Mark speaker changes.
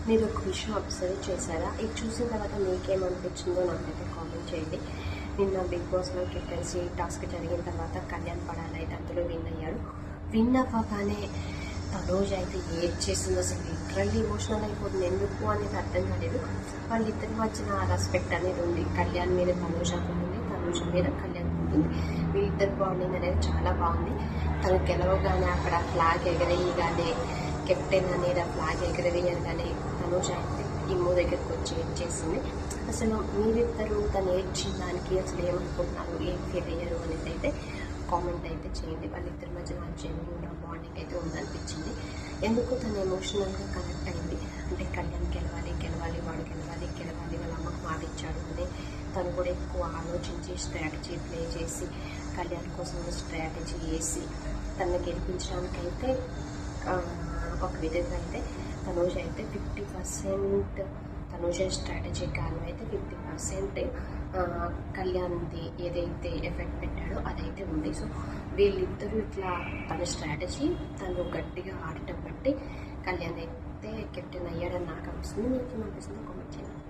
Speaker 1: మీరు ఒక విషయం అబ్జర్వ్ చేశారా? ఇది చూసిన తర్వాత మీకేమనిపించిందో నాకైతే కామెంట్ చేయండి. నిన్న బిగ్ బాస్లో కెప్టెన్సీ టాస్క్ జరిగిన తర్వాత కళ్యాణ్ పడాల్ అయితే అందులో విన్ అయ్యాడు. విన్ అవ్వగానే తనూజ అయితే ఏడ్ చేసింది, అసలు లిటరల్లీ ఎమోషనల్ అయిపోతుంది. ఎందుకు అనేది అర్థం కాలేదు. వాళ్ళిద్దరి మధ్యన రెస్పెక్ట్ అనేది ఉంది. కళ్యాణ్ మీద తనూజకు ఉంది, తనూజ మీద కళ్యాణ్ ఉంటుంది. వీళ్ళిద్దరు బాండింగ్ అనేది చాలా బాగుంది. తను గెలవగానే అక్కడ ఫ్లాగ్ ఎగరేయగానే, కెప్టెన్ అనేది ఆ ఫ్లాగ్ ఎగరవేయగానే తనూజ అయితే ఇమ్మో దగ్గరికి వచ్చి ఏడ్ చేసింది. అసలు మీరిద్దరు తను ఏడ్చిన దానికి అసలు ఏమనుకుంటున్నారు, ఏం ఫీల్ అయ్యారు అనేది అయితే కామెంట్ అయితే చేయండి. వాళ్ళిద్దరి మధ్య నా జెన్యూన్ బాండింగ్ అయితే ఉందనిపించింది. ఎందుకు తను ఎమోషనల్గా కనెక్ట్ అయింది అంటే కళ్యాణ్ గెలవాలి గెలవాలి వాడు గెలవాలి గెలవాలి వాళ్ళ అమ్మకు మాట ఇచ్చాడు అని తను కూడా ఎక్కువ ఆలోచించి స్ట్రాటజీ ప్లే చేసి కళ్యాణ్ కోసం స్ట్రాటజీ వేసి తనని గెలిపించడానికైతే ఒక విధంగా అయితే తనూజ అయితే 50% తనూజ స్ట్రాటజీ కారణం అయితే 50% కళ్యాణ్ది ఏదైతే ఎఫెక్ట్ పెట్టాడో అదైతే ఉంది. సో వీళ్ళిద్దరూ ఇట్లా తన స్ట్రాటజీ తను గట్టిగా ఆడటం బట్టి కళ్యాణ్ అయితే కెప్టెన్ అయ్యాడని నాకు అనిపిస్తుంది. మీకు ఏమనిపిస్తుందో కామెంట్ చేయండి.